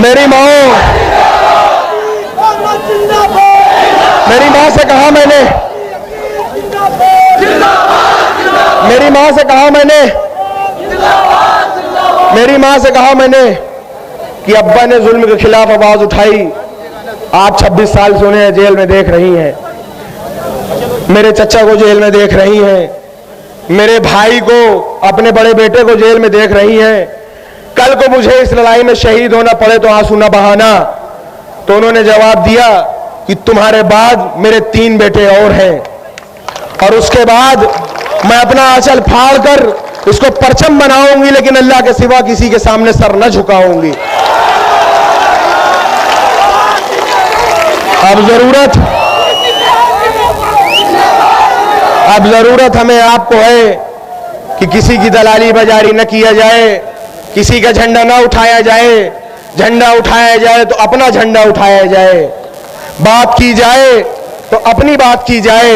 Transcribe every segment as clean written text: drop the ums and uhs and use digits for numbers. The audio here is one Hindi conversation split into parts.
मेरी माँ से कहा मैंने, मेरी माँ से कहा मैंने कि अब्बा ने जुल्म के खिलाफ आवाज उठाई। आप 26 साल से उन्हें जेल में देख रही हैं, मेरे चचा को जेल में देख रही हैं, मेरे भाई को, अपने बड़े बेटे को जेल में देख रही हैं। कल को मुझे इस लड़ाई में शहीद होना पड़े तो आंसू न बहाना। तो उन्होंने जवाब दिया कि तुम्हारे बाद मेरे 3 बेटे और हैं, और उसके बाद मैं अपना आंचल फाड़ कर इसको परचम बनाऊंगी, लेकिन अल्लाह के सिवा किसी के सामने सर न झुकाऊंगी। अब जरूरत हमें आपको है कि किसी की दलाली बाजारी न किया जाए, किसी का झंडा न उठाया जाए। झंडा उठाया जाए तो अपना झंडा उठाया जाए, बात की जाए तो अपनी बात की जाए,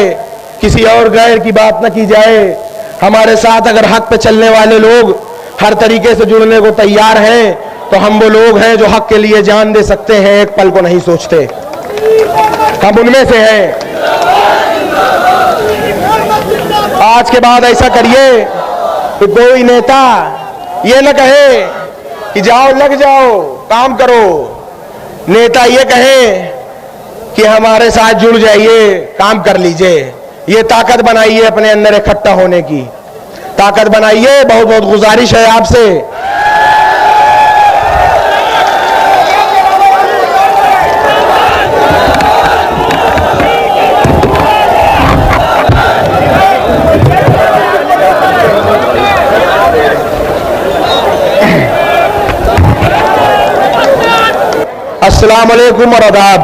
किसी और गैर की बात न की जाए। हमारे साथ अगर हक पे चलने वाले लोग हर तरीके से जुड़ने को तैयार हैं, तो हम वो लोग हैं जो हक के लिए जान दे सकते हैं, एक पल को नहीं सोचते। हम उनमें से हैं। आज के बाद ऐसा करिए कि कोई नेता ये न कहे कि जाओ लग जाओ काम करो। नेता ये कहे कि हमारे साथ जुड़ जाइए, काम कर लीजिए। ये ताकत बनाइए, अपने अंदर इकट्ठा होने की ताकत बनाइए। बहुत बहुत गुजारिश है आपसे। अस्सलाम वालेकुम और आदाब।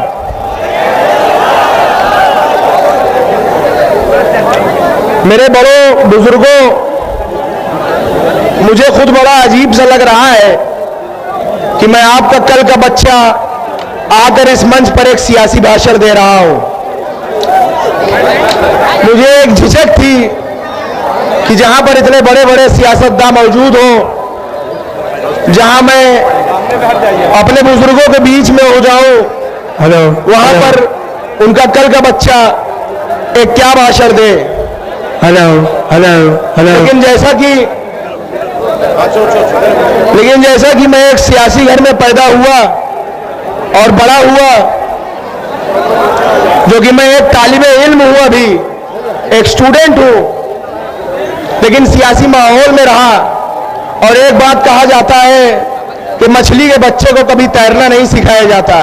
मेरे बड़ों बुजुर्गों, मुझे खुद बड़ा अजीब सा लग रहा है कि मैं आपका कल का बच्चा आकर इस मंच पर एक सियासी भाषण दे रहा हूं। मुझे एक झिझक थी कि जहां पर इतने बड़े बड़े सियासतदान मौजूद हों, जहां मैं अपने बुजुर्गों के बीच में हो जाऊं, वहां पर उनका कल का बच्चा एक क्या भाषण दे। लेकिन जैसा कि मैं एक सियासी घर में पैदा हुआ और बड़ा हुआ, जो कि मैं एक तालिबे इल्म हूं, अभी एक स्टूडेंट हूं, लेकिन सियासी माहौल में रहा। और एक बात कहा जाता है कि मछली के बच्चे को कभी तैरना नहीं सिखाया जाता।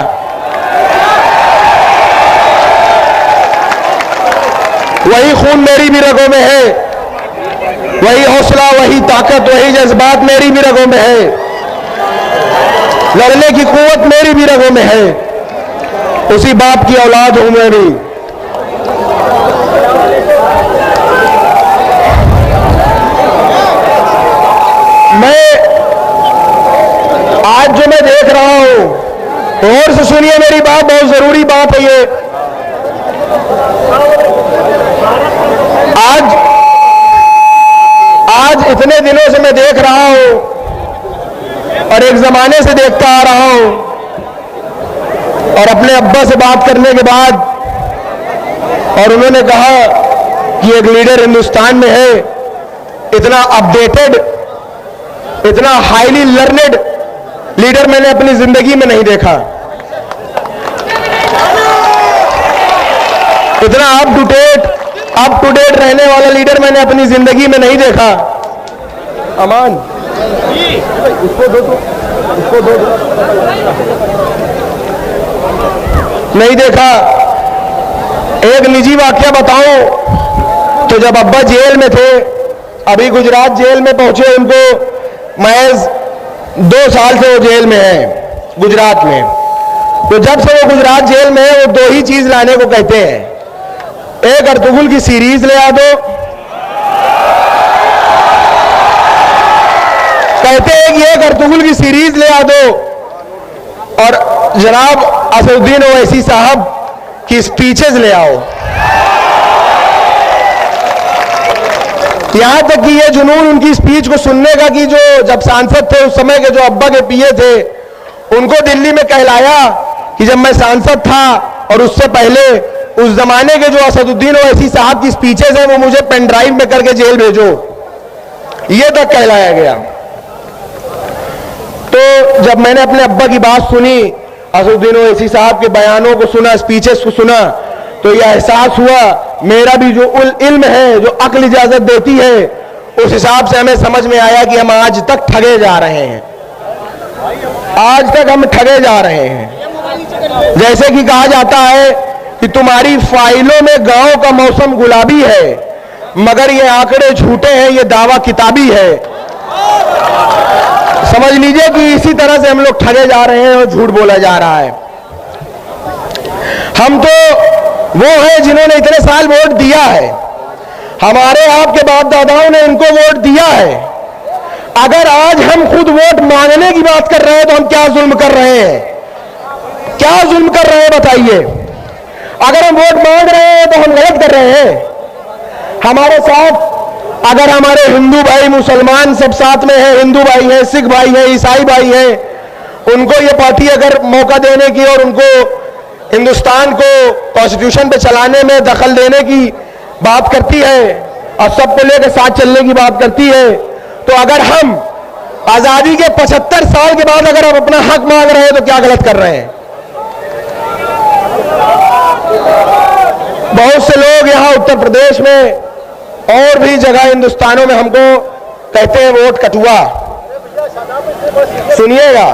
वही खून मेरी भी रगों में है, वही हौसला, वही ताकत, वही जज्बात मेरी भी रगों में है, लड़ने की कुव्वत मेरी भी रगों में है। उसी बाप की औलाद हूं मैं भी। आज जो मैं देख रहा हूं, और से सुनिए मेरी बात, बहुत जरूरी बात है ये। आज इतने दिनों से मैं देख रहा हूं और एक जमाने से देखता आ रहा हूं, और अपने अब्बा से बात करने के बाद, और उन्होंने कहा कि एक लीडर हिंदुस्तान में है, इतना अपडेटेड, इतना हाईली लर्नेड लीडर मैंने अपनी जिंदगी में नहीं देखा। इतना अप टू डेट रहने वाला लीडर मैंने अपनी जिंदगी में नहीं देखा। अमान, उसको दो, नहीं देखा। एक निजी वाकया बताऊं तो जब अब्बा जेल में थे, अभी गुजरात जेल में पहुंचे, उनको महज 2 साल से वो जेल में है गुजरात में। तो जब से वो गुजरात जेल में है, वो 2 ही चीज लाने को कहते हैं। एक अर्तुगरुल की सीरीज ले आ दो, कहते हैं कि एक अर्तुगरुल की सीरीज ले आ दो, और जनाब असदुद्दीन ओवैसी साहब की स्पीचेस ले आओ। यहां तक कि ये जुनून उनकी स्पीच को सुनने का कि जो जब सांसद थे उस समय के जो अब्बा के पीए थे, उनको दिल्ली में कहलाया कि जब मैं सांसद था और उससे पहले उस जमाने के जो असदुद्दीन ओवैसी साहब की स्पीचेस हैं वो मुझे पेन ड्राइव में करके जेल भेजो, ये तक कहलाया गया। तो जब मैंने अपने अब्बा की बात सुनी, असदुद्दीन ओवैसी साहब के बयानों को सुना, स्पीचेस को सुना, तो यह एहसास हुआ मेरा भी जो इल्म है, जो अक्ल इजाजत देती है, उस हिसाब से हमें समझ में आया कि हम आज तक ठगे जा रहे हैं, आज तक हम ठगे जा रहे हैं। जैसे कि कहा जाता है कि तुम्हारी फाइलों में गांव का मौसम गुलाबी है, मगर ये आंकड़े झूठे हैं, ये दावा किताबी है। समझ लीजिए कि इसी तरह से हम लोग ठगे जा रहे हैं और झूठ बोला जा रहा है। हम तो वो हैं जिन्होंने इतने साल वोट दिया है, हमारे आपके बाप दादाओं ने इनको वोट दिया है। अगर आज हम खुद वोट मांगने की बात कर रहे हैं तो हम क्या जुल्म कर रहे हैं, क्या जुल्म कर रहे हैं बताइए। अगर हम वोट मांग रहे हैं तो हम गलत कर रहे हैं। हमारे साथ अगर हमारे हिंदू भाई, मुसलमान सब साथ में हैं, हिंदू भाई हैं, सिख भाई हैं, ईसाई भाई हैं, उनको ये पार्टी अगर मौका देने की और उनको हिंदुस्तान को कॉन्स्टिट्यूशन पे चलाने में दखल देने की बात करती है और सबको लेकर साथ चलने की बात करती है, तो अगर हम आजादी के 75 साल के बाद अगर हम अपना हक मांग रहे हैं तो क्या गलत कर रहे हैं। बहुत से लोग यहां उत्तर प्रदेश में और भी जगह हिंदुस्तानों में हमको कहते हैं वोट कटुआ। सुनिएगा,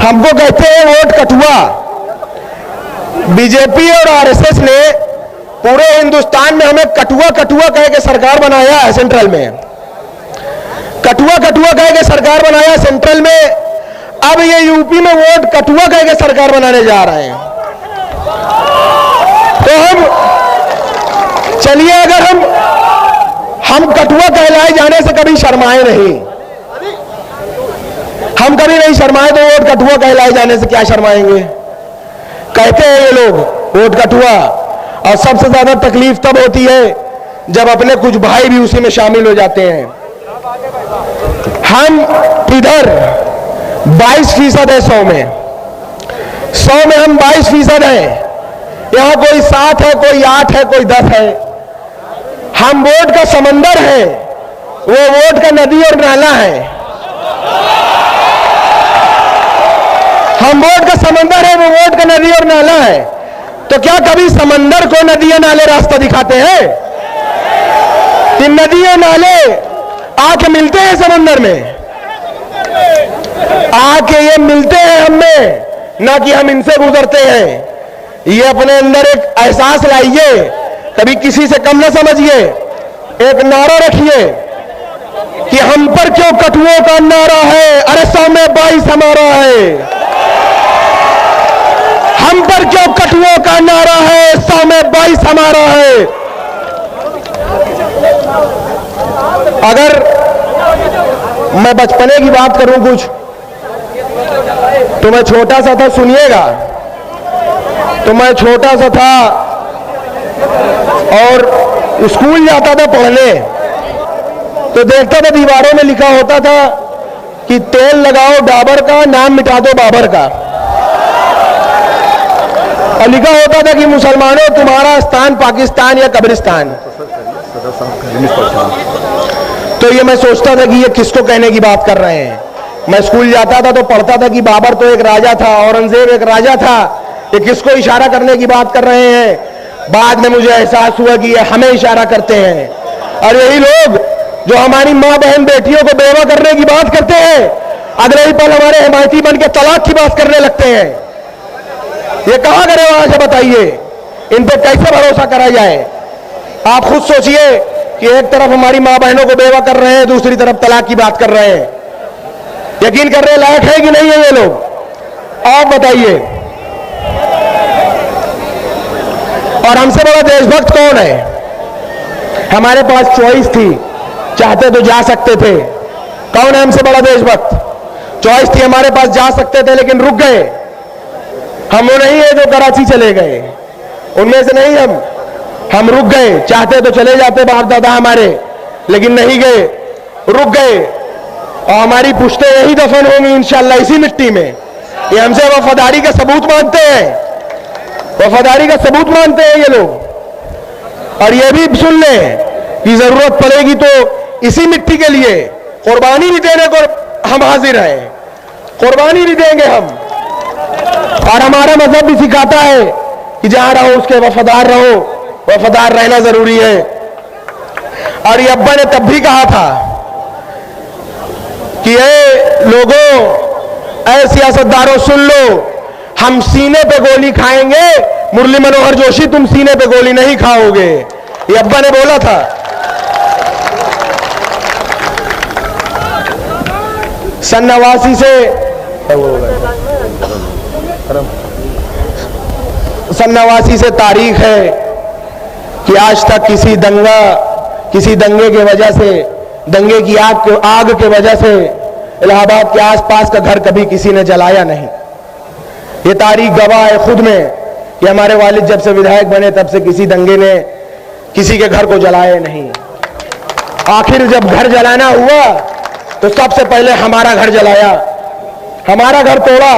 हमको कहते हैं वोट कटुआ। बीजेपी और आरएसएस ने पूरे हिंदुस्तान में हमें कटुआ कटुआ कह के सरकार बनाया है। सेंट्रल में कटुआ कटुआ कह के सरकार बनाया सेंट्रल में, अब ये यूपी में वोट कटुआ कह के सरकार बनाने जा रहे हैं। तो हम चलिए, अगर हम कटुआ कहलाए जाने से कभी शर्माए नहीं, हम कभी नहीं शर्माए, तो वोट कटुआ कहलाए जाने से क्या शर्माएंगे। कहते हैं ये लोग वोट कटुआ, और सबसे ज्यादा तकलीफ तब होती है जब अपने कुछ भाई भी उसी में शामिल हो जाते हैं। हम इधर 22% है 100 में, 100 में हम 22% हैं। यहां कोई 7 है, कोई 8 है, कोई 10 है। हम वोट का समंदर है, वो वोट का नदी और नाला है। हम वोट का समंदर है, वो वोट का नदी और नाला है। तो क्या कभी समंदर को नदी और नाले रास्ता दिखाते हैं? कि नदी और नाले आके मिलते हैं समंदर में, आके ये मिलते हैं हमें, ना कि हम इनसे गुजरते हैं। ये अपने अंदर एक एहसास लाइए, कभी किसी से कम ना समझिए। एक नारा रखिए कि हम पर क्यों कटुओं का नारा है, अरे 100 में 22 हमारा है। हम पर क्यों कटुओं का नारा है, 100 में 22 हमारा है। अगर मैं बचपने की बात करूं कुछ, तो मैं छोटा सा था, सुनिएगा। तो मैं छोटा सा था और स्कूल जाता था पढ़ने, तो देखता था दीवारों में लिखा होता था कि तेल लगाओ डाबर का, नाम मिटा दो बाबर का। और लिखा होता था कि मुसलमानों तुम्हारा स्थान पाकिस्तान या कब्रिस्तान। तो ये मैं सोचता था कि ये किसको कहने की बात कर रहे हैं। मैं स्कूल जाता था तो पढ़ता था कि बाबर तो एक राजा था, औरंगजेब एक राजा था, ये किसको इशारा करने की बात कर रहे हैं। बाद में मुझे एहसास हुआ कि ये हमें इशारा करते हैं, और यही लोग जो हमारी माँ बहन बेटियों को बेवा करने की बात करते हैं, अगले ही पल हमारे हिमायती बन के तलाक की बात करने लगते हैं। ये कहां करे वहां से बताइए, इन पर कैसे भरोसा करा जाए। आप खुद सोचिए कि एक तरफ हमारी माँ बहनों को बेवा कर रहे हैं, दूसरी तरफ तलाक की बात कर रहे हैं। यकीन करने लायक है कि नहीं है ये लोग, आप बताइए। और हमसे बड़ा देशभक्त कौन है? हमारे पास चॉइस थी, चाहते तो जा सकते थे। कौन है हमसे बड़ा देशभक्त? चॉइस थी, हमारे पास जा सकते थे लेकिन रुक गए। हम वो नहीं है जो कराची चले गए, उनमें से नहीं हम रुक गए। चाहते तो चले जाते बाप दादा हमारे, लेकिन नहीं गए, रुक गए। और हमारी पुश्तें यही दफन होंगी इंशाअल्लाह इसी मिट्टी में। ये हमसे वफादारी का सबूत मांगते हैं, वफादारी का सबूत मांगते हैं ये लोग। और ये भी सुन लें कि जरूरत पड़ेगी तो इसी मिट्टी के लिए कुर्बानी भी देने को हम हाजिर हैं, कुर्बानी भी देंगे हम। और हमारा मजहब भी सिखाता है कि जहां रहो उसके वफादार रहो, वफादार रहना जरूरी है। और ये अब्बा ने तब भी कहा था कि ये लोगों, ऐ सियासतदारों सुन लो, हम सीने पे गोली खाएंगे, मुरली मनोहर जोशी तुम सीने पे गोली नहीं खाओगे, ये अब्बा ने बोला था। सन 89 से सन 89 से तारीख है कि आज तक किसी दंगे के वजह से, दंगे की आग के वजह से इलाहाबाद के आसपास का घर कभी किसी ने जलाया नहीं। ये तारीख गवाह है खुद में कि हमारे वालिद जब से विधायक बने तब से किसी दंगे ने किसी के घर को जलाया नहीं। आखिर जब घर जलाना हुआ तो सबसे पहले हमारा घर जलाया, हमारा घर तोड़ा,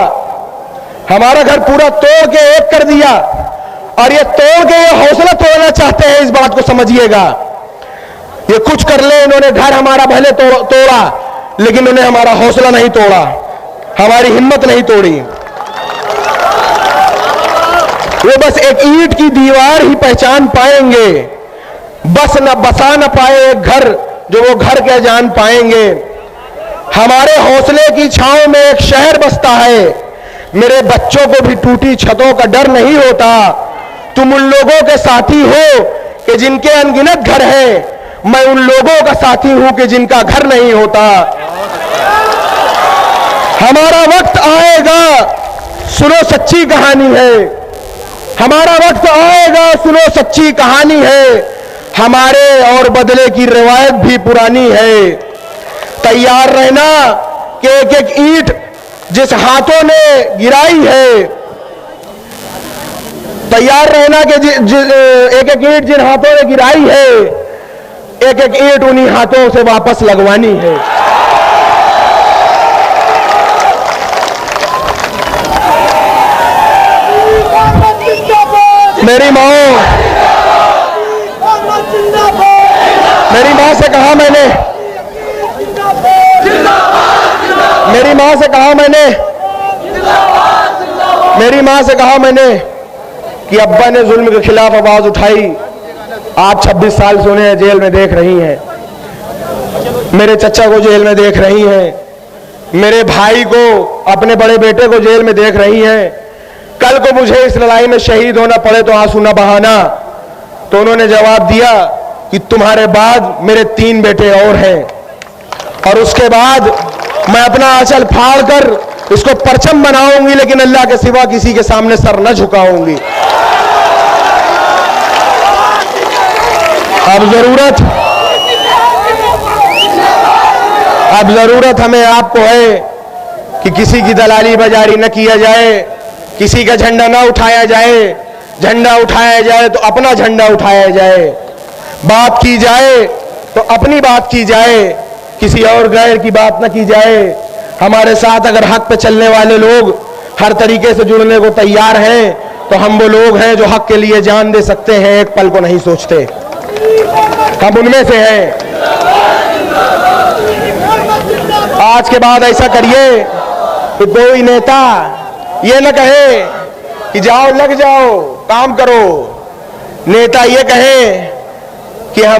हमारा घर पूरा तोड़ के एक कर दिया। और ये तोड़ के ये हौसला तोड़ना चाहते हैं, इस बात को समझिएगा। ये कुछ कर ले, इन्होंने घर हमारा भले तोड़ा लेकिन उन्हें हमारा हौसला नहीं तोड़ा, हमारी हिम्मत नहीं तोड़ी। वो बस एक ईंट की दीवार ही पहचान पाएंगे, बस न बसा न पाए एक घर जो वो घर के जान पाएंगे। हमारे हौसले की छांव में एक शहर बसता है, मेरे बच्चों को भी टूटी छतों का डर नहीं होता। तुम उन लोगों के साथी हो कि जिनके अनगिनत घर है, मैं उन लोगों का साथी हूं कि जिनका घर नहीं होता। हमारा वक्त आएगा, सुनो सच्ची कहानी है, हमारा वक्त आएगा, सुनो सच्ची कहानी है। हमारे और बदले की रिवायत भी पुरानी है। तैयार रहना कि एक एक ईंट जिस हाथों ने गिराई है, तैयार रहना कि एक एक ईंट जिन हाथों ने गिराई है, एक एक ईंट उन्हीं हाथों से वापस लगवानी है। मेरी माँ से कहा मैंने, मेरी माँ से कहा मैंने कि अब्बा ने जुल्म के खिलाफ आवाज उठाई, आज 26 साल से उन्हें जेल में देख रही हैं, मेरे चचा को जेल में देख रही हैं, मेरे भाई को, अपने बड़े बेटे को जेल में देख रही हैं। कल को मुझे इस लड़ाई में शहीद होना पड़े तो आंसू न बहाना। तो उन्होंने जवाब दिया कि तुम्हारे बाद मेरे 3 बेटे और हैं, और उसके बाद मैं अपना आंचल फाड़ कर इसको परचम बनाऊंगी, लेकिन अल्लाह के सिवा किसी के सामने सर न झुकाऊंगी। अब जरूरत हमें आपको है कि किसी की दलाली बाजारी न किया जाए, किसी का झंडा ना उठाया जाए। झंडा उठाया जाए तो अपना झंडा उठाया जाए, बात की जाए तो अपनी बात की जाए, किसी और गैर की बात न की जाए। हमारे साथ अगर हक पे चलने वाले लोग हर तरीके से जुड़ने को तैयार हैं तो हम वो लोग हैं जो हक के लिए जान दे सकते हैं, एक पल को नहीं सोचते। हम उनमें से हैं। आज के बाद ऐसा करिए कि कोई नेता ये न कहे कि जाओ लग जाओ काम करो, नेता ये कहे कि हम